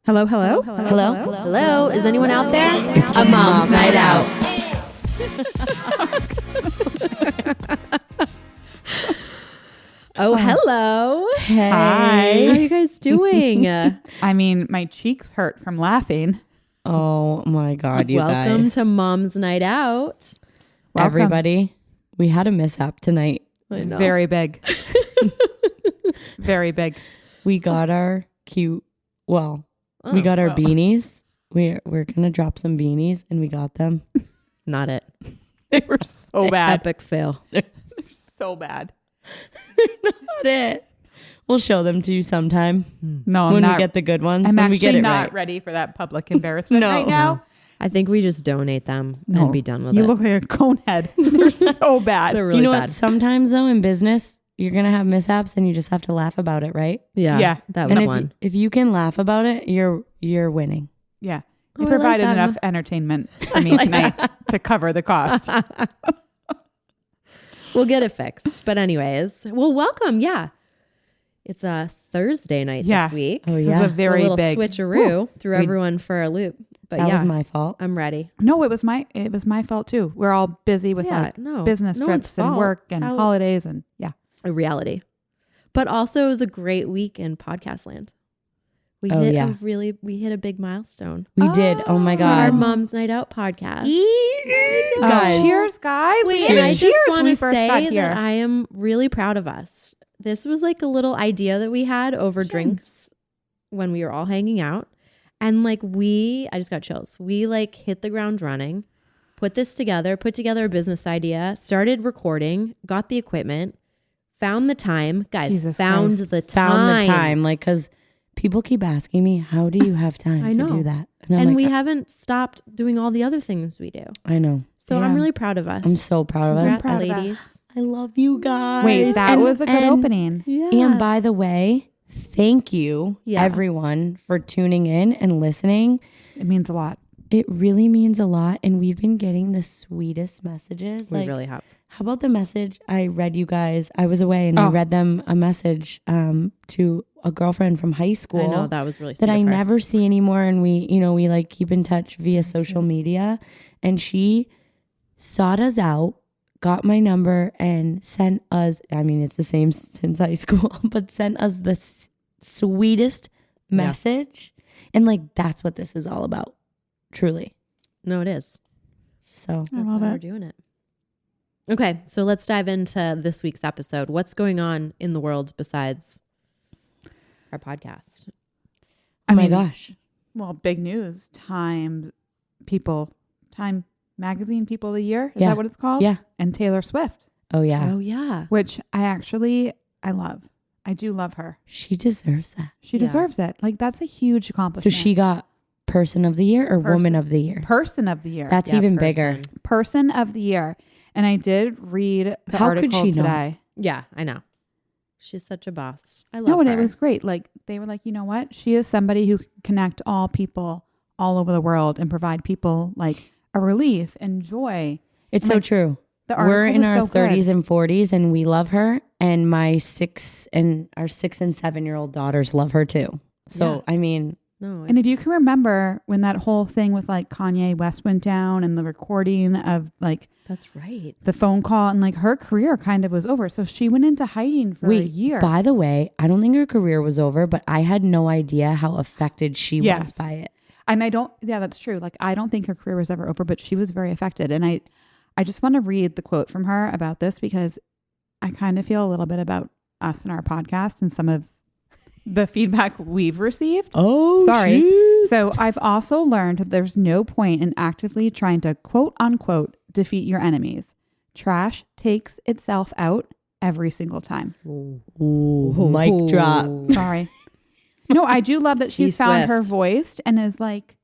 Hello, hello? Hello? Hello? Is anyone out there? It's a mom's night out. Oh, hello. Hey. Hi. How are you guys doing? I mean, my cheeks hurt from laughing. Oh my God, you Welcome guys. to Mom's Night Out. Welcome. Everybody. We had a mishap tonight. I know. Very big. Very big. We got our we got our beanies. We're going to drop some beanies and we got them. Not it. They were so bad. Epic fail. So bad. Not it. We'll show them to you sometime No, I'm when not. we get the good ones. I'm when actually we get it not right. ready for that public embarrassment No. right now. I think we just donate them and be done with You it. look like a cone head. They're so bad. They're really You know bad. what? Sometimes though in business, you're going to have mishaps and you just have to laugh about it, right? Yeah. That was And one. if you can laugh about it, you're winning. Yeah. Oh, You I like provided that enough one. entertainment for me tonight to cover the cost. We'll get it fixed. But anyways, well, welcome. Yeah. It's a Thursday night this week. Oh, This yeah. is a very a little big switcheroo. Threw everyone for a loop. But That yeah, was my fault. I'm ready. No, it was my fault too. We're all busy with business no one's trips and fault. work It's and how- holidays and A reality. But also it was a great week in podcast land. We Oh, hit yeah. we hit a big milestone. We did. Oh my For our God. Mom's Night Out podcast. Guys. cheers, guys. Wait, We and I did just cheers want when we to first got say here. that I am really proud of us. This was like a little idea that we had over drinks when we were all hanging out. And like I just got chills. We like hit the ground running, put together a business idea, started recording, got the equipment, found the time. Guys, Jesus found Christ. the time. Like, because people keep asking me, how do you have time I to know. do that? I'm And like, we haven't stopped doing all the other things we do. I know. So I'm Yeah. really proud of us. I'm so proud of us. Congrats, proud of us. ladies. I love you guys. Wait, that And- was a good and- opening. Yeah. And by the way, thank you, Yeah. everyone, for tuning in and listening. It means a lot. It really means a lot. And we've been getting the sweetest messages. we Like, really have. how about the message I read you guys? I was away and I read them a message to a girlfriend from high school. I know that was really that sweet I of her. never see anymore. And we like keep in touch via social media. And she sought us out, got my number and sent us, I mean, it's the same since high school, but sent us the sweetest message. And like, that's what this is all about. Truly. No, it is. So That's love why it. we're doing it. Okay, so let's dive into this week's episode. What's going on in the world besides our podcast? oh my mean, gosh. Well, big news. Time Magazine People of the Year. Is Yeah. that what it's called? Yeah. And Taylor Swift, Oh yeah. Oh, yeah. which I love. I do love her. She deserves that. She Yeah. deserves it. Like, that's a huge So accomplishment. she got Person of the Year or Woman of the Year? Person of the Year. That's Yeah, even person. bigger. Person of the Year. And I did read the How could article she not? today. Yeah, I know. She's such a boss. I love No, and her. it was great. Like, they were like, you know what? She is somebody who can connect all people all over the world and provide people like a relief and joy. It's And, so like, true. The article We're in was our so good. 30s and 40s and we love her. And our 6 and 7-year-old daughters love her too. So, Yeah. I mean, No, And if you can remember when that whole thing with like Kanye West went down and the recording of like that's right. the phone call and like her career kind of was over. So she went into hiding for a year. by the way, I don't think her career was over, but I had no idea how affected she was Yes. by it. And that's true. Like, I don't think her career was ever over, but she was very affected. And I just want to read the quote from her about this because I kind of feel a little bit about us and our podcast and some of the feedback we've received. Oh, Sorry. geez. So I've also learned that there's no point in actively trying to quote unquote defeat your enemies. Trash takes itself out every single time. Ooh, mic drop. Sorry. No, I do love that she's found her Swift. voice and is like,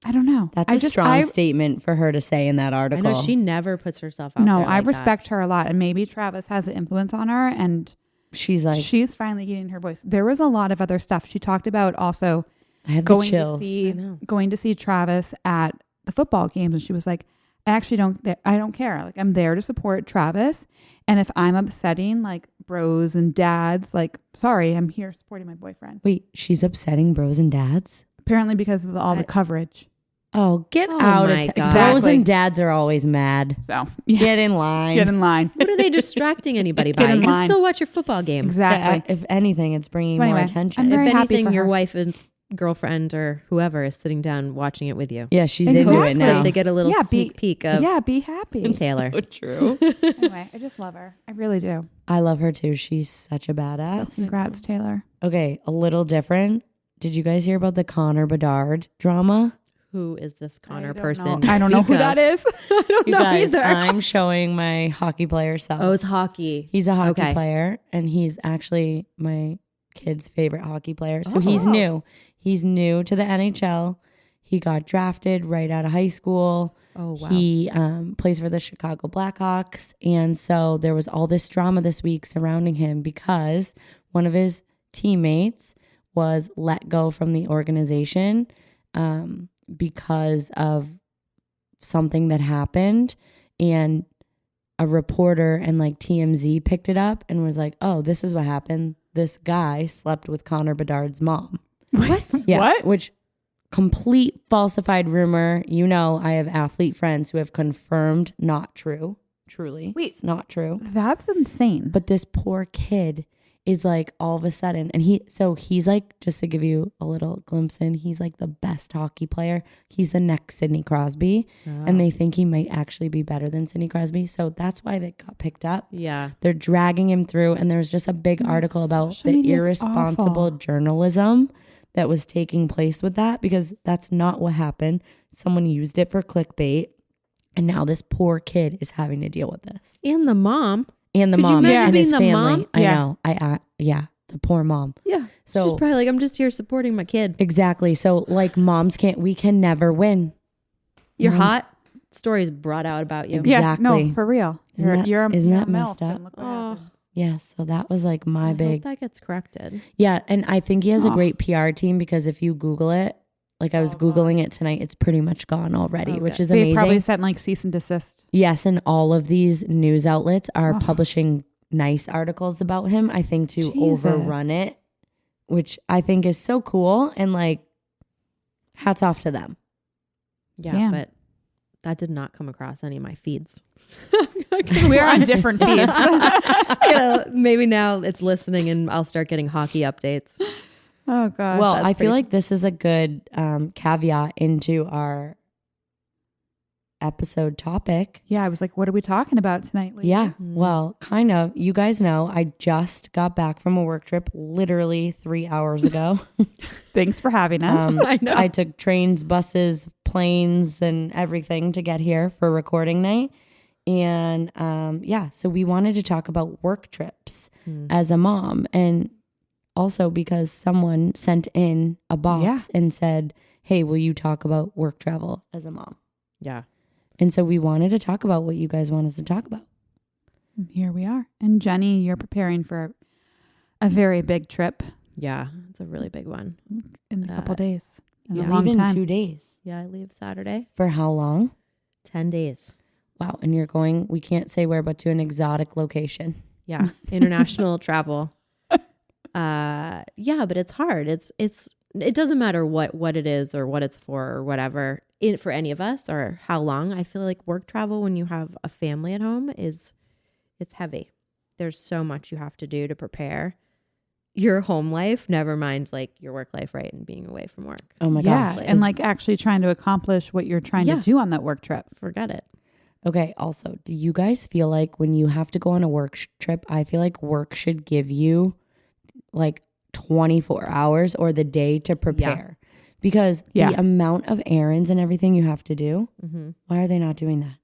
I don't know. That's a strong statement for her to say in that I article. know she never puts herself out No, there I like that. respect her a lot. And maybe Travis has an influence on her and She's like, she's finally getting her voice. There was a lot of other stuff. She talked about also I have the going to chills. I know. see Travis at the football games. And she was like, I don't care. Like, I'm there to support Travis. And if I'm upsetting like bros and dads, like, sorry, I'm here supporting my boyfriend. Wait, she's upsetting bros and dads? Apparently because of all the coverage. Oh, get Oh out my of God. Frozen dads are always mad. So yeah. Get in line. Get in line. What are they distracting anybody by? Get in You can line. still watch your football game. Exactly. If anything, it's bringing So anyway, more attention. I'm very If happy anything, for your her. wife and girlfriend or whoever is sitting down watching it with you. Yeah, she's Exactly. into it now. They get a little Yeah, sneak peek of be happy. Taylor. So true. Anyway, I just love her. I really do. I love her too. She's such a badass. Congrats, Taylor. Okay, a little different. Did you guys hear about the Connor Bedard drama? Who is this Connor I don't person? know. I don't know who that is. I don't You know guys, either. I'm showing my hockey player self. Oh, it's hockey. He's a hockey Okay. player, and he's actually my kid's favorite hockey player. So Oh. he's new. He's new to the NHL. He got drafted right out of high school. Oh, wow. He plays for the Chicago Blackhawks. And so there was all this drama this week surrounding him because one of his teammates was let go from the organization because of something that happened. And a reporter and like TMZ picked it up and was like, oh, this is what happened. This guy slept with Connor Bedard's mom. What? Yeah, What? which complete falsified rumor. You know, I have athlete friends who have confirmed not true. Truly. Wait. It's not true. That's insane. But this poor kid is like all of a sudden, and he's like, just to give you a little glimpse in, he's like the best hockey player. He's the next Sidney Crosby. And they think he might actually be better than Sidney Crosby. So that's why they got picked up. Yeah. They're dragging him through, and there was just a big article about social the media is irresponsible awful. journalism that was taking place with that, because that's not what happened. Someone used it for clickbait, and now this poor kid is having to deal with this. And the mom. And the Could you mom imagine and being his the family. mom? I Yeah. know. Yeah, the poor mom. Yeah. So- She's probably like, I'm just here supporting my kid. Exactly. So like we can never win. You're Mom's- hot. Stories brought out about you. Yeah, Exactly. no, for real. Isn't that- you're isn't a that messed MILF, up? and look what Oh. happens. Yeah. So that was like I my hope big, that gets corrected. yeah. And I think he has a Aw. great PR team, because if you Google it, like I was Oh, God. Googling it tonight, it's pretty much gone already, Oh, which good. is They amazing. probably sent like cease and desist. Yes, and all of these news outlets are Oh. publishing nice articles about him, I think, to Jesus. overrun it, which I think is so cool, and like hats off to them. Yeah, Damn. but that did not come across any of my feeds. We're on different feeds. Maybe now it's listening and I'll start getting hockey updates. Oh God. Well, that's I feel pretty- like this is a good caveat into our episode topic. Yeah, I was like, what are we talking about tonight? ladies? Yeah, well, kind of. You guys know I just got back from a work trip literally 3 hours ago. Thanks for having us. I know. I took trains, buses, planes, and everything to get here for recording night. And yeah, so we wanted to talk about work trips as a mom. And also because someone sent in a box and said, hey, will you talk about work travel as a mom? Yeah. And so we wanted to talk about what you guys want us to talk about. Here we are. And Jenny, you're preparing for a very big trip Yeah. It's a really big one. in a couple days. In yeah. a long Even time. 2 days. Yeah. I leave Saturday. For how long? 10 days. Wow. And you're going, we can't say where, but to an exotic location. Yeah. International travel. Yeah, but it's hard. It doesn't matter what it is or what it's for or whatever for any of us or how long. I feel like work travel when you have a family at home it's heavy. There's so much you have to do to prepare your home life, never mind like your work life, right? And being away from work. Oh my Yeah. gosh. And like actually trying to accomplish what you're trying Yeah. to do on that work trip. Forget it. Okay. Also, do you guys feel like when you have to go on a work trip, I feel like work should give you like 24 hours or the day to prepare, because the amount of errands and everything you have to do, why are they not doing that?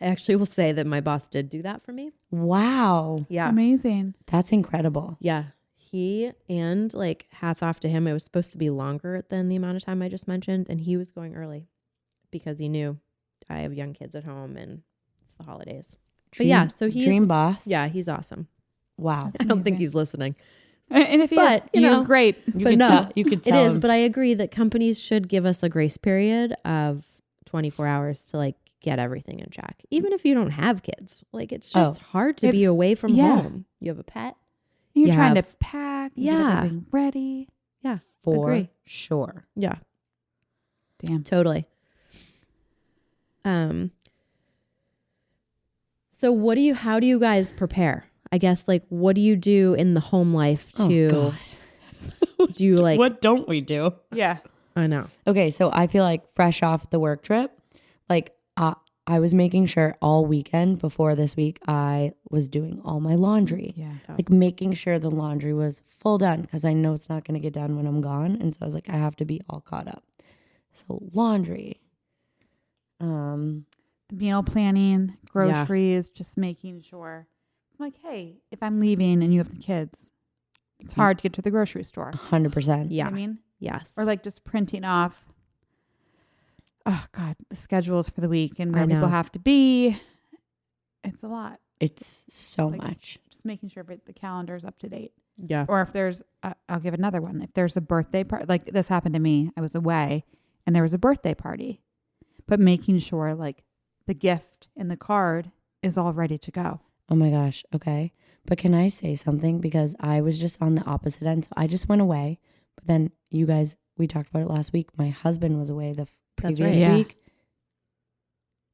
I actually will say that my boss did do that for me. Wow. Yeah. Amazing. That's incredible. Yeah. He, and like hats off to him. It was supposed to be longer than the amount of time I just mentioned. And he was going early because he knew I have young kids at home and it's the holidays. But yeah, so he's dream boss. Yeah, he's awesome. Wow. I don't think amazing. he's listening. And if But, is, you know, great. You But could no, tell, you could It tell is, him. but I agree that companies should give us a grace period of 24 hours to like get everything in check. Even if you don't have kids. Like it's just hard to be It's- away from yeah. home. You have a pet. You're you trying to have- pack, Yeah. get everything ready. Yeah. for agree. sure. Yeah. Damn. Totally. So how do you guys prepare? I guess like what do you do in the home life to do you like What don't we do? Yeah. I know. Okay, so I feel like fresh off the work trip, like I was making sure all weekend before this week I was doing all my laundry. Yeah. Like making sure the laundry was full done because I know it's not going to get done when I'm gone. And so I was like, I have to be all caught up. So laundry. Meal planning, groceries, just making sure. I'm like, hey, if I'm leaving and you have the kids, it's hard to get to the grocery store. 100%. You know what I mean? Yes. Or like just printing off, oh God, the schedules for the week and where I know. people have to be. It's a lot. It's so Like, much. Just making sure the calendar is up to date. Yeah. Or if there's, I'll give another one. If there's a birthday party, like this happened to me, I was away and there was a birthday party, but making sure like the gift and the card is all ready to go. Oh my gosh. Okay. But can I say something? Because I was just on the opposite end. So I just went away. But then you guys, we talked about it last week. My husband was away the previous right. Yeah. week.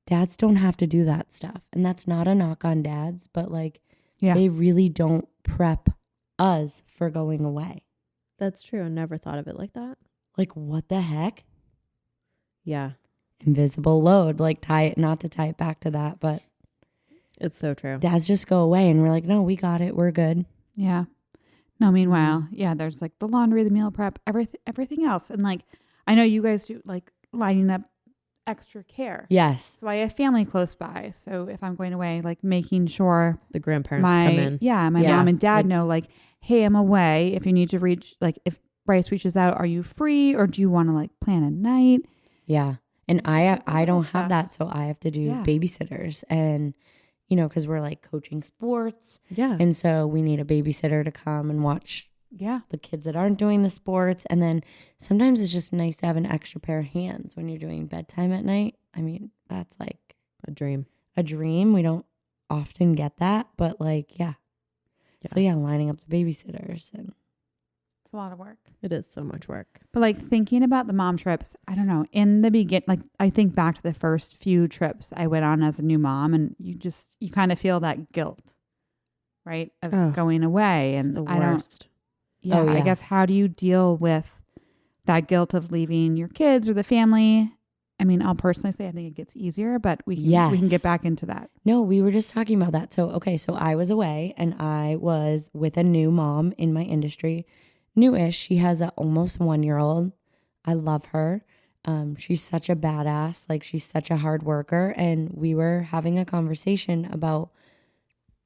Dads don't have to do that stuff. And that's not a knock on dads, but like they really don't prep us for going away. That's true. I never thought of it like that. Like what the heck? Yeah. Invisible load. Like not to tie it back to that, but It's so true. dads just go away and we're like, no, we got it. We're good. Yeah. No, meanwhile, there's like the laundry, the meal prep, everything else. And like, I know you guys do like lining up extra care. Yes. So I have family close by. So if I'm going away, like making sure The grandparents come in. my Yeah. mom and dad Like- know like, hey, I'm away. If you need to reach, like if Bryce reaches out, are you free or do you want to like plan a night? Yeah. And I don't stuff. have that. So I have to do Yeah. babysitters and, you know, because we're like coaching sports. Yeah. And so we need a babysitter to come and watch Yeah. the kids that aren't doing the sports. And then sometimes it's just nice to have an extra pair of hands when you're doing bedtime at night. I mean, that's like A dream. a dream. We don't often get that, but like, yeah. So yeah, lining up the babysitters and It's a lot of work. It is so much work. But like thinking about the mom trips, I don't know. In the beginning, like I think back to the first few trips I went on as a new mom, and you kind of feel that guilt, right, of going away, and It's the I don't. worst. Yeah, Oh, I yeah. guess how do you deal with that guilt of leaving your kids or the family? I mean, I'll personally say I think it gets easier, but we can Yes. get back into that. No, we were just talking about that. So, okay, so I was away and I was with a new mom in my industry. Newish. She has a almost 1-year-old. I love her. She's such a badass. Like she's such a hard worker. And we were having a conversation about,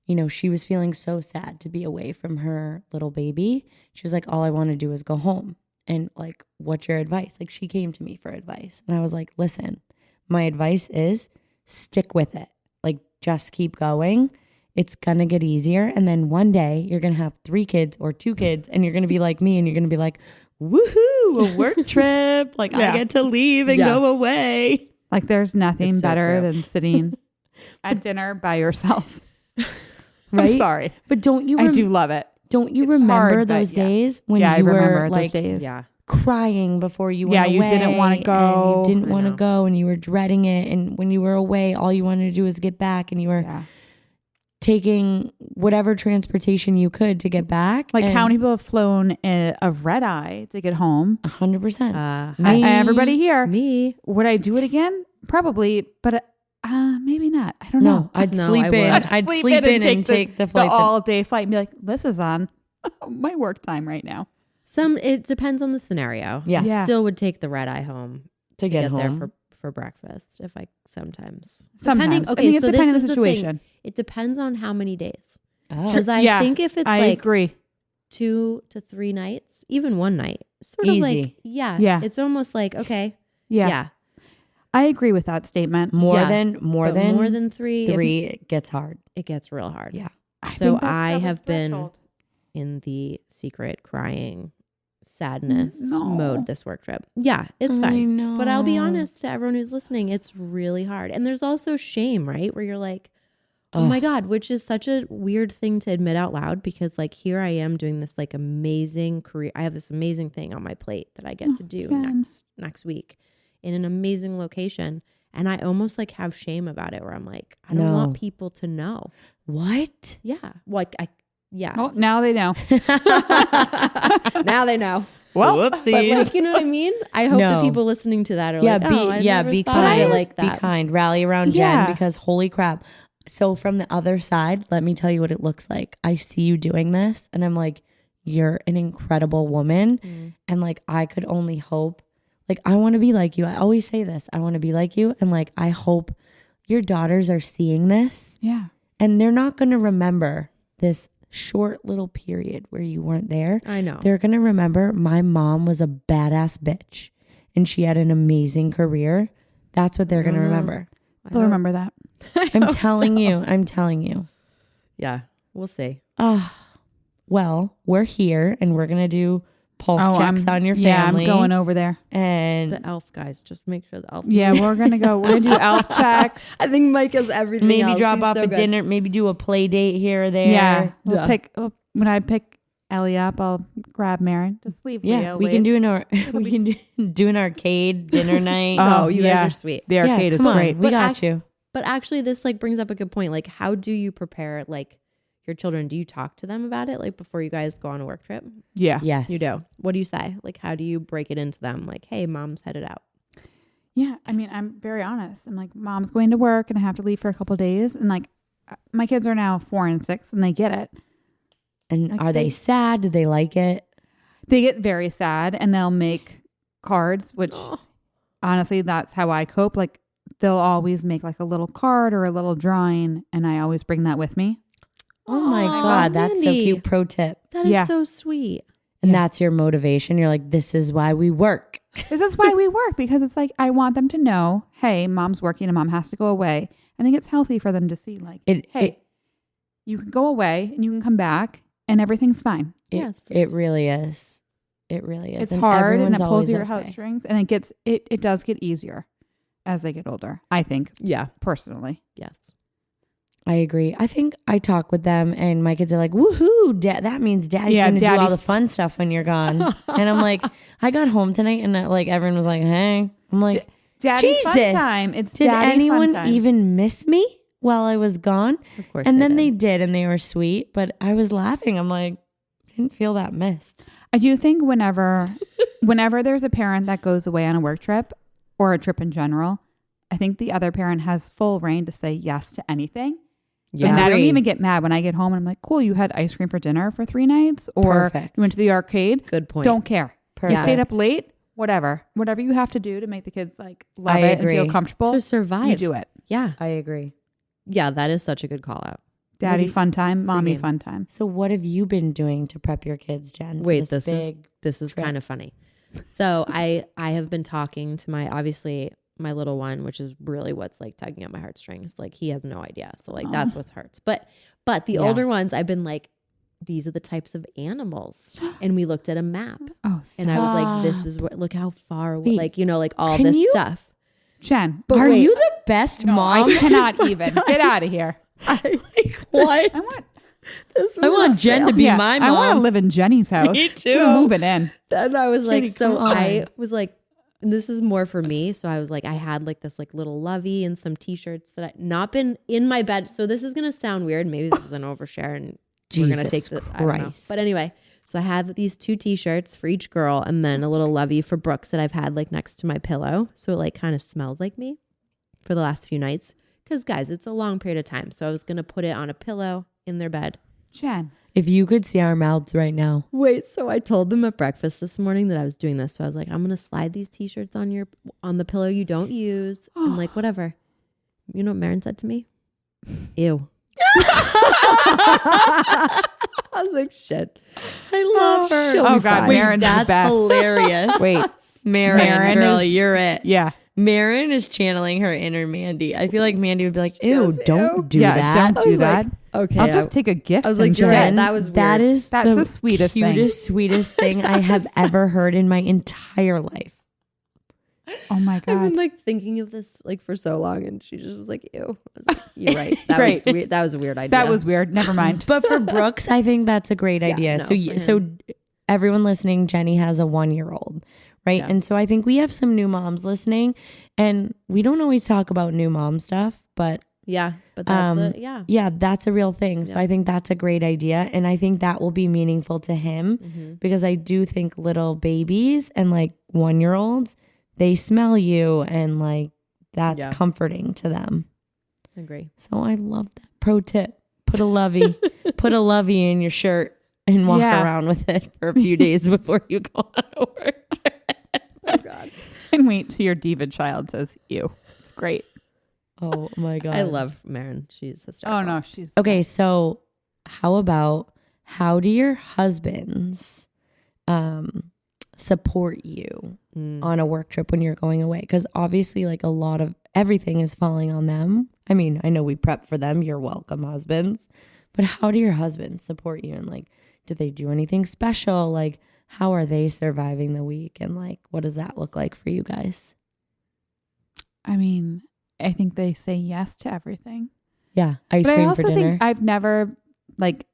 you know, she was feeling so sad to be away from her little baby. She was like, all I want to do is go home. And like, what's your advice? Like she came to me for advice. And I was like, listen, my advice is stick with it. Like just keep going. It's going to get easier. And then one day you're going to have 3 kids or 2 kids and you're going to be like me and you're going to be like, woohoo, a work trip. Like I get to leave and go away. Like there's nothing It's so better true. than sitting at dinner by yourself. Right? I'm sorry. But don't you I do love it. don't you It's remember hard, but those yeah. days when I you remember were those like days. Yeah. crying before you went Yeah, away? you didn't wanna and go. you didn't I want to know. go and you were dreading it. And when you were away, all you wanted to do was get back and you were Yeah. taking whatever transportation you could to get back. Like and how many people have flown a red eye to get home? 100%. Me. Everybody here. Me. Would I do it again? Probably, but maybe not. I don't No, know. I'd No, sleep I in. would. I'd sleep in and take the flight. all day flight and be like, this is on my work time right now. It depends on the scenario. Yes. Yeah. Still would take the red eye home to get there home. for breakfast if I sometimes. Sometimes. Okay, I think it's so depending this on the is the thing. situation. It depends on how many days. Oh. Because I Yeah, think if it's I like agree. 2 to 3 nights, even one night, it's sort of like Easy. Yeah. It's almost like okay, Yeah. I agree with that statement. more yeah. than but more than 3, 3, it gets hard. it gets real hard. Yeah. So think that's I double have been threshold. in the secret crying sadness No. mode this work trip. Yeah, it's I fine. know. But I'll be honest to everyone who's listening, it's really hard. And there's also shame, right? Where you're like, oh my God, which is such a weird thing to admit out loud because like here I am doing this like amazing career. I have this amazing thing on my plate that I get to do fun. next week. in an amazing location. And I almost like have shame about it where I'm like, I don't want people to know. What? Yeah. Like yeah. Well, now they know. Now they know. Well, whoopsies. But like, you know what I mean? I hope No. the people listening to that are Yeah, like, oh, I never be thought kind. of it like that. Be kind. Rally around Yeah. Jen because holy crap. So from the other side, let me tell you what it looks like. I see you doing this and I'm like, you're an incredible woman. And like, I could only hope, like, I want to be like you. I always say this. I want to be like you. And like, I hope your daughters are seeing this. Yeah. And they're not going to remember this short little period where you weren't there. I know. They're going to remember my mom was a badass bitch and she had an amazing career. That's what they're going to remember. They'll remember that. I'm telling you. I'm telling you. Yeah, we'll see. Well, we're here and we're going to do pulse checks on your family. Yeah, I'm going over there. And The elf guys, just make sure the elf. Yeah, we're going to do elf checks. I think Mike has everything. maybe else. drop He's off so a good. dinner, maybe do a play date here or there. Yeah. Yeah. When I pick Ellie up, I'll grab Marin. Just leave Yeah, Leo. we can do an arcade dinner night. Oh, you guys yeah. are sweet. The arcade is come on, great. We But got you. But actually, this like brings up a good point. Like, how do you prepare like your children? Do you talk to them about it like before you guys go on a work trip? Yeah. Yes. You do. What do you say? Like, how do you break it into them? Like, hey, mom's headed out. Yeah. I mean, I'm very honest. I'm like, mom's going to work and I have to leave for a couple of days. And like, my kids are now 4 and 6 and they get it. And Like are they sad? Did they like it? They get very sad and they'll make cards, which honestly, that's how I cope. Like, they'll always make like a little card or a little drawing. And I always bring that with me. Oh my Aw, God, that's so Mandy. cute. Pro tip. That is Yeah. so sweet. And that's your motivation. You're like, this is why we work. This is why we work, because it's like, I want them to know, hey, mom's working and mom has to go away. I think it's healthy for them to see like, you can go away and you can come back and everything's fine. Yes. It really is. It really is. It's And hard and everyone's it pulls always your okay. heartstrings and it does get easier as they get older, I think, Yeah. personally. Yes. I agree. I think I talk with them and my kids are like, woohoo, that means daddy's going to do all the fun stuff when you're gone. And I'm like, I got home tonight and like everyone was like, hey. I'm like, Daddy Jesus, fun time. It's did daddy anyone fun time. even miss me while I was gone? Of course. And then did. they did and they were sweet, but I was laughing. I'm like, didn't feel that missed. I do think whenever there's a parent that goes away on a work trip or a trip in general, I think the other parent has full reign to say yes to anything. Yeah. And I don't Agreed. even get mad when I get home and I'm like, cool, you had ice cream for dinner for 3 nights or Perfect. you went to the arcade. Good point. Don't care. Perfect. You stayed up late, whatever you have to do to make the kids like love I it agree. and feel comfortable. to survive. You do it. Yeah. I agree. Yeah. That is such a good call out. Daddy What do fun time, mommy game. fun time. So what have you been doing to prep your kids, Jen? for Wait, this is trip? kind of funny. So I have been talking to my little one, which is really what's like tugging at my heartstrings. Like he has no idea. So like that's what hurts. But the Yeah. older ones, I've been like, these are the types of animals. And we looked at a map Oh, and I was like, Stop. this is what, look how far away, Wait, like, you know, like all can this you- stuff. Jen, But Are wait, you the best no, mom? I cannot even. Get out of here. Like what? I want I want Jen to be yeah, my I mom. want to live in Jenny's house. Me too. We're moving in. And I was like, Jenny, so come on. I was like, and this is more for me. So I was like, I had like this like little lovey and some t-shirts that I not been in my bed. So this is going to sound weird. Maybe this is an overshare and we're going to take Jesus I don't know. Christ. But anyway, so I had these 2 t-shirts for each girl and then a little lovey for Brooks that I've had like next to my pillow. So it like kind of smells like me for the last few nights. Cause guys, it's a long period of time. So I was going to put it on a pillow in their bed. Jen. If you could see our mouths right now. Wait, so I told them at breakfast this morning that I was doing this. So I was like, I'm gonna slide these t-shirts on the pillow you don't use and like whatever. You know what Marin said to me? Ew. I was like, shit. I love her. She'll be Oh God, fine. Marin's the That's best. hilarious. Wait, Marin, Marin girl, is- you're it. yeah, Marin is channeling her inner Mandy. I feel like Mandy would be like, ew, goes, don't ew. do yeah. that. Don't do was like, that. Okay. I'll just take a gift. I was like, and you're send right. it. That was weird. That is That's the sweetest thing. cutest, sweetest thing I have ever heard in my entire life. Oh my I've God. been like thinking of this like for so long and she just was like, ew. I was like, you're right. That Right. was weird. That was a weird idea. That was weird. Never mind. But for Brooks, I think that's a great idea. no, So for so him. everyone listening, Jenny has a 1-year-old, right? Yeah. And so I think we have some new moms listening, and we don't always talk about new mom stuff, but Yeah. But that's yeah, that's a real thing. So Yeah. I think that's a great idea, and I think that will be meaningful to him because I do think little babies and like 1-year-olds, they smell you, and like that's comforting to them. Agree. So I love that. Pro tip: put a lovey in your shirt and walk around with it for a few days before you go on a work trip. Oh God. And wait till your diva child says, ew. It's great. Oh my God. I love Marin. She's hysterical. Oh no, she's Okay, so how do your husbands support you on a work trip when you're going away? Because obviously like a lot of everything is falling on them. I mean, I know we prep for them. You're welcome, husbands. But how do your husbands support you? And like, do they do anything special? Like, how are they surviving the week? And like, what does that look like for you guys? I mean, I think they say yes to everything. Yeah, ice But I cream also for dinner. think I've never, like,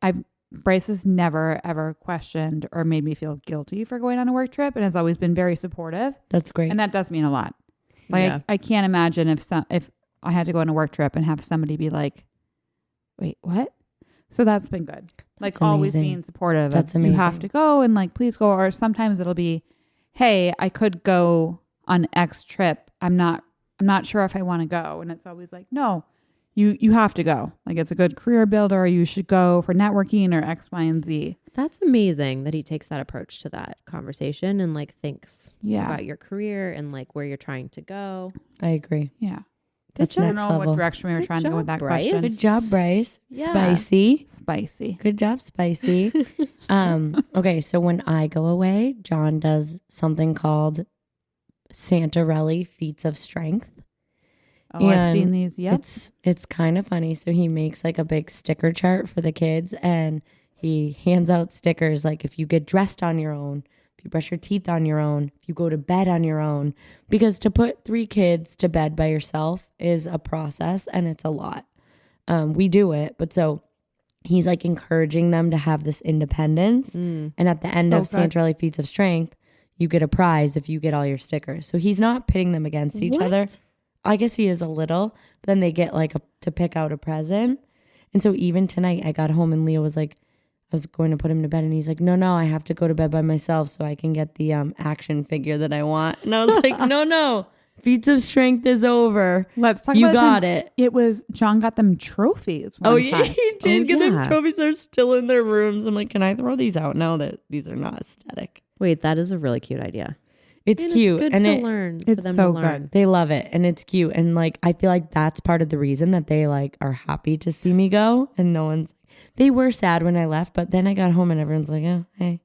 Bryce has never ever questioned or made me feel guilty for going on a work trip, and has always been very supportive. That's great. And that does mean a lot. Like, Yeah. I can't imagine if I had to go on a work trip and have somebody be like, wait, what? So that's been good. Like, That's always amazing. being supportive. That's of, you have amazing. to go, and like, please go. Or sometimes it'll be, hey, I could go on X trip. I'm not sure if I want to go. And it's always like, no, you have to go. Like, it's a good career builder. You should go for networking or X, Y, and Z. That's amazing that he takes that approach to that conversation and like thinks about your career and like where you're trying to go. I agree. Yeah. That's I don't next know level. what direction we were Good trying to go job, with that Bryce. question. Good job, Bryce. Yeah. Spicy. Spicy. Good job, Spicy. Okay, so when I go away, John does something called Santarelli Feats of Strength. Oh, I've And seen these. Yep. It's kind of funny. So he makes like a big sticker chart for the kids, and he hands out stickers like if you get dressed on your own, if you brush your teeth on your own, if you go to bed on your own, because to put 3 kids to bed by yourself is a process and it's a lot. We do it, but so he's like encouraging them to have this independence. And at the end So of good. Santarelli Feats of Strength, you get a prize if you get all your stickers. So he's not pitting them against each other. I guess he is a little, but then they get like to pick out a present. And so even tonight I got home and Leo was like, I was going to put him to bed and he's like, no, I have to go to bed by myself so I can get the action figure that I want. And I was like, no, Feats of Strength is over. Let's talk You about the got time it. It was John got them trophies. Oh, One yeah, time. he did Oh, get them yeah. trophies. They're still in their rooms. I'm like, can I throw these out now that these are not aesthetic? Wait, that is a really cute idea. It's And cute. It's good and to it, learn. For it's them so to learn. good. They love it and it's cute. And like, I feel like that's part of the reason that they like are happy to see me go. And no one's, they were sad when I left, but then I got home and everyone's like, oh, hey.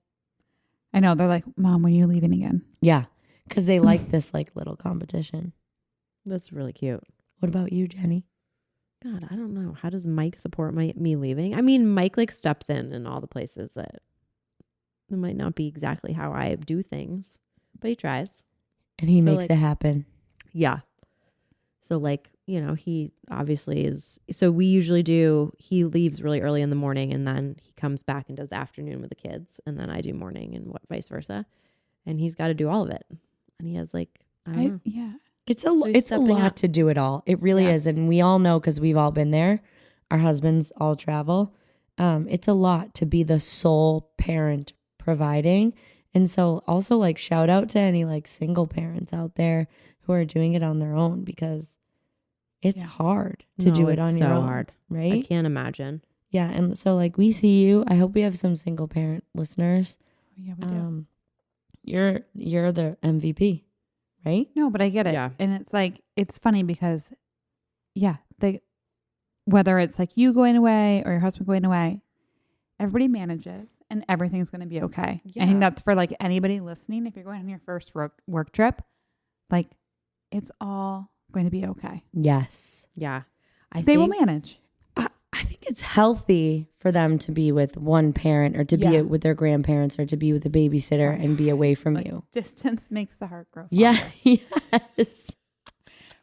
I know. They're like, Mom, when are you leaving again? Yeah. Cause they like this like little competition. That's really cute. What about you, Jenny? God, I don't know. How does Mike support me leaving? I mean, Mike like steps in all the places that it might not be exactly how I do things, but he tries. And he So, makes like- it happen. Yeah. So like, you know, he obviously is. So we usually he leaves really early in the morning and then he comes back and does afternoon with the kids. And then I do morning and vice versa. And he's got to do all of it. And he has like, I don't know. Yeah. It's So he's a stepping lot up. to do it all. It really Yeah. is. And we all know because we've all been there. Our husbands all travel. It's a lot to be the sole parent providing. And so also like shout out to any like single parents out there who are doing it on their own because it's Yeah. hard to do it it's on so your own. hard. I Right? can't imagine. Yeah. And so like we see you. I hope we have some single parent listeners. Yeah, we do. You're the MVP, right? No, but I get it. Yeah. And it's like, it's funny because, yeah, whether it's like you going away or your husband going away, everybody manages and everything's going to be okay. I Yeah. think that's for like anybody listening. If you're going on your first work trip, like it's all going to be okay. Yes. Yeah. They will manage. I think it's healthy for them to be with one parent or to be Yeah. with their grandparents or to be with a babysitter and be away from Like, you. distance makes the heart grow Yeah. fonder. Yes.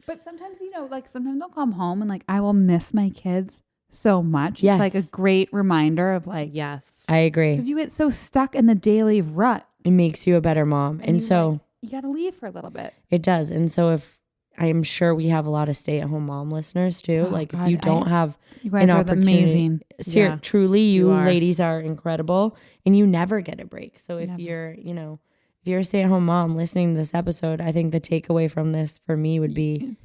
But sometimes, like sometimes they'll come home and like I will miss my kids so much. Yes. It's like a great reminder of like, Yes. I agree. because you get so stuck in the daily rut. It makes you a better mom. And you, so like, you got to leave for a little bit. It does. And so if I'm sure we have a lot of stay-at-home mom listeners too. Oh, like God, if you don't have You guys an are opportunity, amazing. Yeah. truly you are. ladies are incredible and you never get a break. So if Never. you're, if you're a stay-at-home mom listening to this episode, I think the takeaway from this for me would be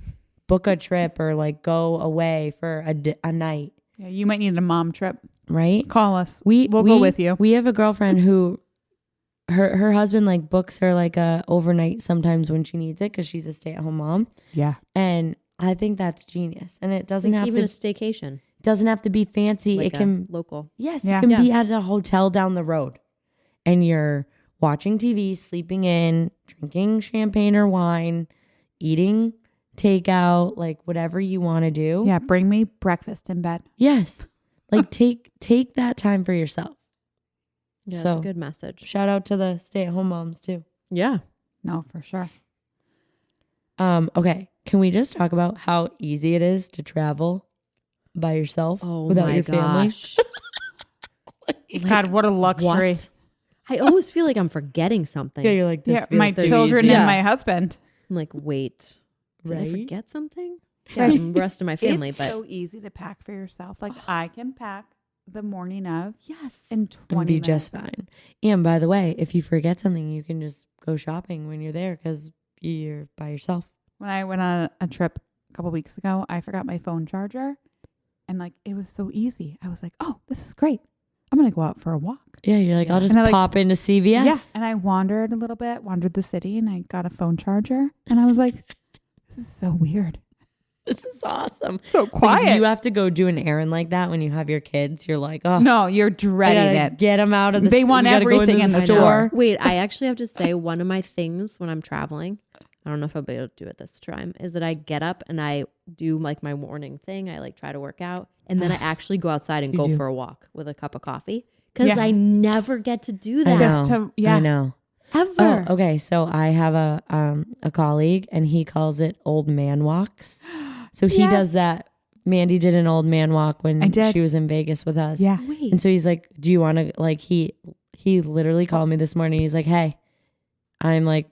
book a trip or like go away for a night. Yeah, you might need a mom trip. Right? Call us. We'll go with you. We have a girlfriend who her husband like books her like a overnight sometimes when she needs it because she's a stay-at-home mom. Yeah. And I think that's genius. And it doesn't Like have even to a staycation. doesn't have to be fancy. Like it can local. yes, Yeah. it can Yeah. be at a hotel down the road. And you're watching TV, sleeping in, drinking champagne or wine, eating takeout, like whatever you want to do. Yeah. Bring me breakfast in bed. Yes. Like take that time for yourself. Yeah, So- that's a good message. Shout out to the stay-at-home moms too. Yeah. No, for sure. Okay. Can we just talk about how easy it is to travel by yourself Oh without my your family? gosh. God, what a luxury. What? I always feel like I'm forgetting something. Yeah, you're like this. Yeah, feels my too children easy. and Yeah. my husband. I'm like, wait, did I Right? forget something? Right. Yeah, the rest of my family, It's but so easy to pack for yourself. Like I can pack the morning of yes. in 20 and be minutes. just fine. And by the way, if you forget something, you can just go shopping when you're there because you're by yourself. When I went on a trip a couple weeks ago, I forgot my phone charger. And like, it was so easy. I was like, oh, this is great. I'm going to go out for a walk. Yeah, you're like, Yeah. I'll just And I, like- pop into CVS. Yeah. And I wandered a little bit, wandered the city, and I got a phone charger. And I was like, this is so weird. This is awesome. So Like, if quiet. you have to go do an errand like that when you have your kids, you're like, oh, No, you're I dreading gotta it. get them out of the They st- want we gotta go everything into in the I know. store. Wait, I actually have to say one of my things when I'm traveling, I don't know if I'll be able to do it this time, is that I get up and I do like my morning thing. I like try to work out and then I actually go outside and You go do. for a walk with a cup of coffee because Yeah. I never get to do I that know. Just to- yeah. I know. ever. Oh, okay. So I have a colleague and he calls it old man walks. So he Yes. does that. Mandy did an old man walk when I did. she was in Vegas with us. Yeah. Wait, And so he's like, do you want to, like, he literally called me this morning. He's like, hey, I'm like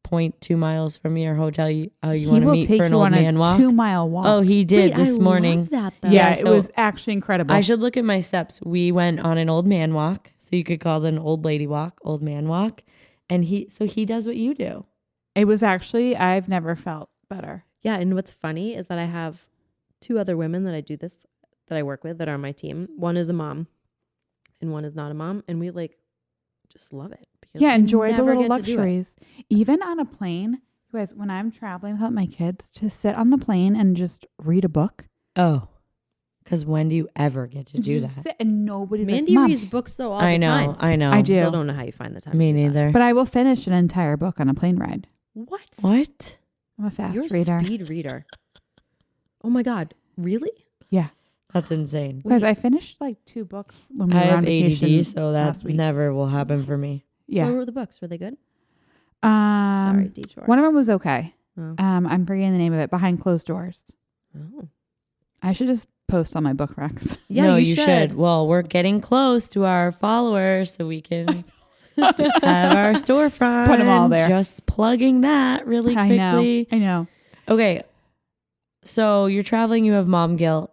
0.2 miles from your hotel. You He want to will meet take for an you old on man a walk? 2-mile walk. Oh, he did wait, this I morning. love that though. yeah, so it was actually incredible. I should look at my steps. We went on an old man walk. So you could call it an old lady walk, old man walk. And he does what you do. It was actually, I've never felt better. Yeah, and what's funny is that I have 2 other women that I work with that are on my team. One is a mom and one is not a mom. And we like just love it. Because Yeah, we enjoy the never little get to do it. luxuries. Even on a plane, you guys, when I'm traveling without my kids, to sit on the plane and just read a book. Oh, because when do you ever get to do Just that? sit and nobody's Mandy like, Mom. reads books though all I the know. time. I know. I do. Still don't know how you find the time. Me to do that. neither. But I will finish an entire book on a plane ride. What? What? I'm a fast You're a reader. speed reader. Oh my God. Really? Yeah. That's insane. Guys, I finished like 2 books when we I were on have vacation ADD, so that last week. never will happen for me. Yeah. What were the books? Were they good? Sorry, Sorry. detour. One of them was okay. Oh. I'm forgetting the name of it. Behind Closed Doors. Oh. I should just post on my book recs. Yeah, no, you should. Well, we're getting close to our followers, so we can have our storefront. Put 'em all there. Just plugging that really I quickly. know. Okay. So you're traveling, you have mom guilt.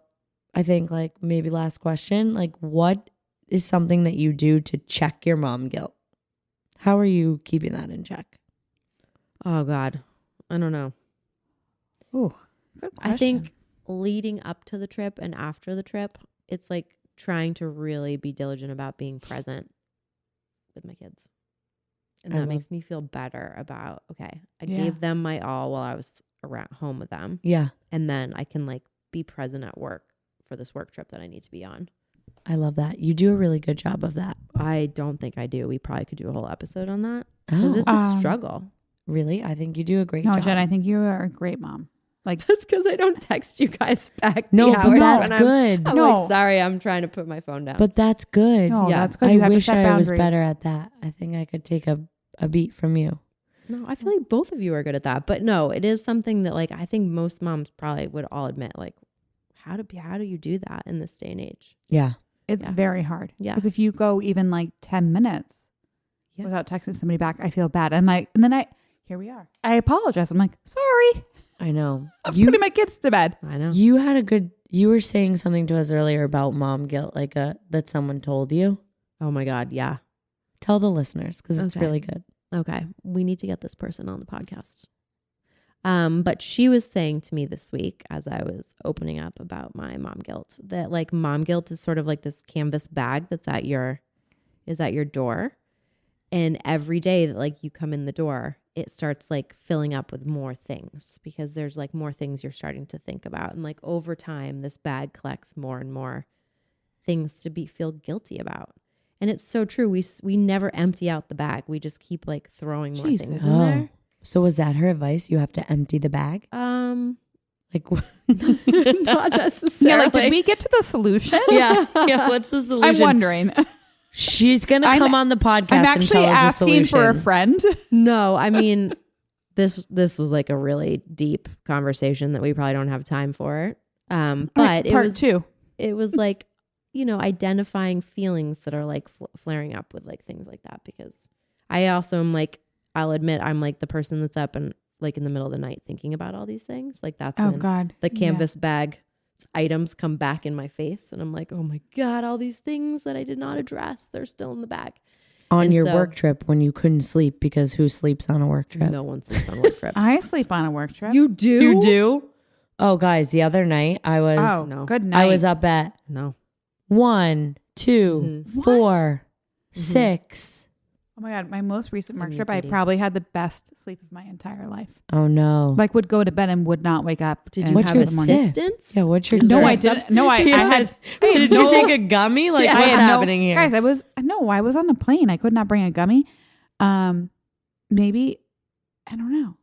I think like maybe last question, like what is something that you do to check your mom guilt? How are you keeping that in check? Oh God. I don't know. Ooh, good question. I think leading up to the trip and after the trip, it's like trying to really be diligent about being present with my kids. And I that love- makes me feel better about, okay, I Yeah. gave them my all while I was around home with them. Yeah, And then I can like be present at work for this work trip that I need to be on. I love that. You do a really good job of that. I don't think I do. We probably could do a whole episode on that because Oh, it's a struggle. really? I think you do a great No, job. Jen, I think you are a great mom. Like, That's because I don't text you guys back. No, the but hours that's when good. I'm No. like, sorry, I'm trying to put my phone down. But that's good. no, Yeah. that's good. I You have to wish set I was boundaries. better at that. I think I could take a beat from you. No, I feel like both of you are good at that. But no, it is something that like I think most moms probably would all admit, like, how do you do that in this day and age? Yeah. It's Yeah. very hard. Yeah. Because if you go even like 10 minutes, without texting somebody back, I feel bad. I'm like, and then here we are. I apologize. I'm like, sorry. I know. I'm putting my kids to bed. I know. You were saying something to us earlier about mom guilt, like that someone told you. Oh my God. Yeah. Tell the listeners because it's Okay. really good. Okay. We need to get this person on the podcast. But she was saying to me this week as I was opening up about my mom guilt that like mom guilt is sort of like this canvas bag that's at your door. And every day that like you come in the door, it starts like filling up with more things because there's like more things you're starting to think about. And like over time, this bag collects more and more things to feel guilty about. And it's so true. We never empty out the bag. We just keep like throwing more things in there. So was that her advice? You have to empty the bag? Like Not necessarily. Yeah, like, did we get to the solution? yeah. What's the solution? I'm wondering. She's gonna come on the podcast. I'm and actually tell us the asking solution. for a friend. No, I mean, this was like a really deep conversation that we probably don't have time for. But Part two. It was like, identifying feelings that are like flaring up with like things like that. Because I also am like, I'll admit I'm like the person that's up and like in the middle of the night thinking about all these things. Like that's when the canvas bag items come back in my face and I'm like, oh my God, all these things that I did not address, they're still in the bag. On your work trip when you couldn't sleep because who sleeps on a work trip? No one sleeps on work trips. I sleep on a work trip. You do? You do? Oh, guys, the other night I was no. Good night. I was up at 1, 2, 4, 6. Oh my God, my most recent work you're trip, I kidding. probably had the best sleep of my entire life. Oh no. Like would go to bed and would not wake up. Did and you What's have your assistance? Yeah, what's your No, I stress? didn't. No, I had. Did you take a gummy? Like I what's had happening here? Guys, I was on a plane. I could not bring a gummy. Maybe, I don't know.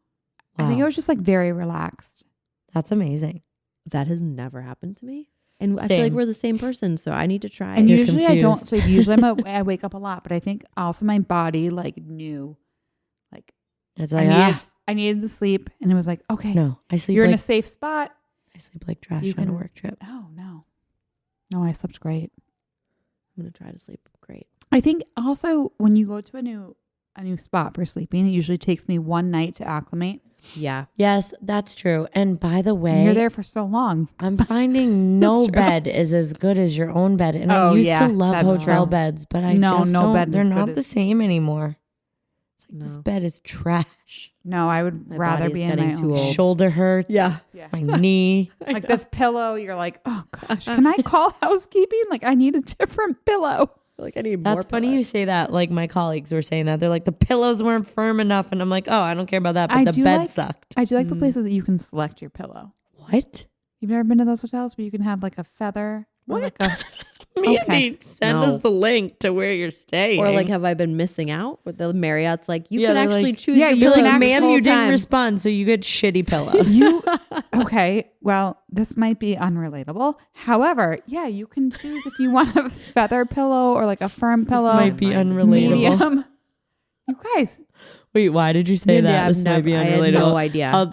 I think I Wow. was just like very relaxed. That's amazing. That has never happened to me. And I feel like Same. we're the same person, so I need to try. And You're usually I don't confused. sleep. Usually I wake up a lot, but I think also my body like knew, like It's I like I needed to sleep, and it was like, okay, no, I sleep you're in a like safe spot. I sleep like trash You on a can- work trip. Oh no, I slept great. I'm going to try to sleep great. I think also when you go to a new spot for sleeping, it usually takes me one night to acclimate. Yeah. Yes, that's true. And by the And way, you're there for so long. I'm finding no true. bed is as good as your own bed. And I Oh, used yeah, to love that's hotel true. beds, but I No, just no don't. bed is They're good not as- the same anymore. It's like this No. bed is trash. No, I would My rather body's be in getting my too own. old. Shoulder hurts. Yeah. My knee. Like this pillow, you're like, oh gosh, can I call housekeeping? Like I need a different pillow. Like I need more. That's funny you say that. Like my colleagues were saying that. They're like, the pillows weren't firm enough. And I'm like, oh, I don't care about that. But I the do bed like- sucked. I do like the places that you can select your pillow. What? You've never been to those hotels where you can have like a feather? Or What? like a, Mandy, Okay. send No. us the link to where you're staying. Or like, have I been missing out? With the Marriott's like, you Yeah, can they're actually like- choose Yeah, your you're you're like, pillows like, this ma'am, whole you didn't time." respond, so you get shitty pillows. you okay? Well, this might be unrelatable. However, yeah, you can choose if you want a feather pillow or like a firm pillow. might be Mine is unrelatable. medium. You guys, Wait, why did you say Mandy, that? I've This might be never- I unrelatable. had no idea. I'll-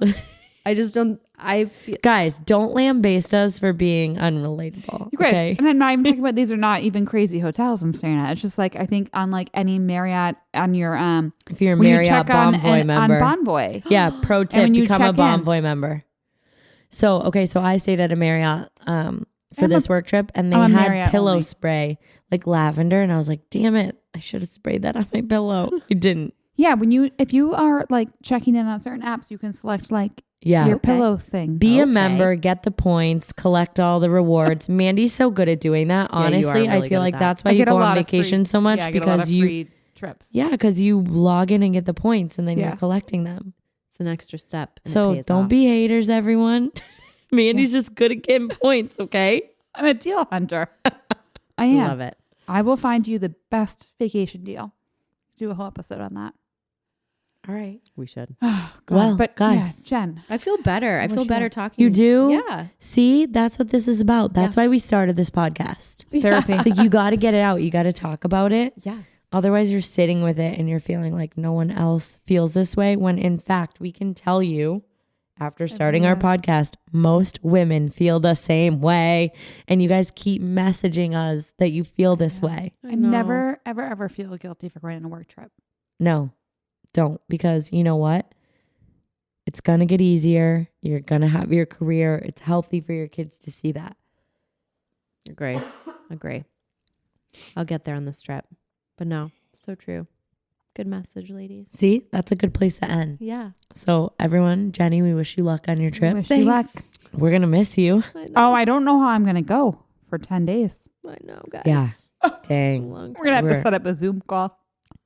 I just don't. I feel. Guys, don't lambaste us for being unrelatable. you guys, okay? and I'm not even talking about these are not even crazy hotels I'm staying at. It's just like I think on like any Marriott on your If you're a when you Marriott check on Bonvoy member. on Bonvoy. Yeah, pro tip, when you become a check in. Bonvoy member. So, okay, so I stayed at a Marriott for I'm this work trip, and they I'm a had Marriott pillow only. spray, like lavender, and I was like, damn it, I should have sprayed that on my pillow. I didn't. Yeah, if you are like checking in on certain apps, you can select like Yeah. your Okay. pillow thing. Be a Okay. member, get the points, collect all the rewards. Mandy's so good at doing that. Yeah, you are Honestly, really I good feel at like that. that's why I you get a go on lot of vacation free- so much yeah, I get a lot because of you free trips. yeah, because you log in and get the points and then Yeah. you're collecting them. It's an extra step. and it So pays don't off. be haters, everyone. Mandy's just good at getting points, okay? I'm a deal hunter. I am. Love it. I will find you the best vacation deal. Do a whole episode on that. All right. We should. Oh, God. Well, but guys. yeah, Jen, I feel better. I wish feel you better had- talking. You do? Yeah. See, that's what this is about. That's why we started this podcast. therapy. It's like you got to get it out. You got to talk about it. Yeah. Otherwise, you're sitting with it and you're feeling like no one else feels this way. When in fact, we can tell you after starting our Everyone podcast, most women feel the same way. And you guys keep messaging us that you feel this way. I never, ever, ever feel guilty for going on a work trip. No, don't. Because you know what? It's going to get easier. You're going to have your career. It's healthy for your kids to see that. Agree. I'll get there on this trip. But no, so true. Good message, ladies. See, that's a good place to end. Yeah. So everyone, Jenny, we wish you luck on your trip. Wish you luck. We're going to miss you. I know. Oh, I don't know how I'm going to go for 10 days. I know, guys. Yeah. It's a Dang. long We're going to have to We're- set up a Zoom call.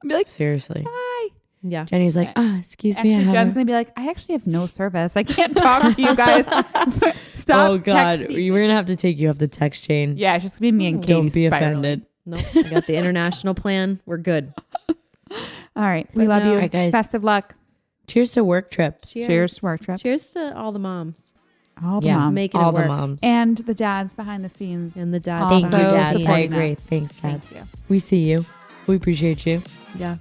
I'll be like, Seriously. hi. Yeah. Jenny's like, excuse me. Actually, I Jen's haven't. going to be like, I actually have no service. I can't talk to you guys. Stop Oh, God. texting. We're going to have to take you off the text chain. Yeah, it's just going to be me and Katie Don't be spiraling. offended. Nope. I got the international plan. We're good. All right. We But love no. you. All right, guys. Best of luck. Cheers to work trips. Cheers to work trips. Cheers to all the moms All the Yeah. moms. making All it the work. moms. And the dads behind the scenes. And the dad. Thank Also you, Dad. I supporting agree. us. Thanks, Thank Dads. you. We see you. We appreciate you. Yeah.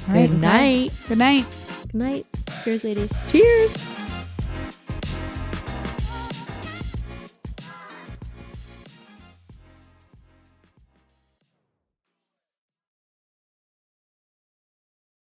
All right. Good night. Good night. Good night. Cheers, ladies. Cheers.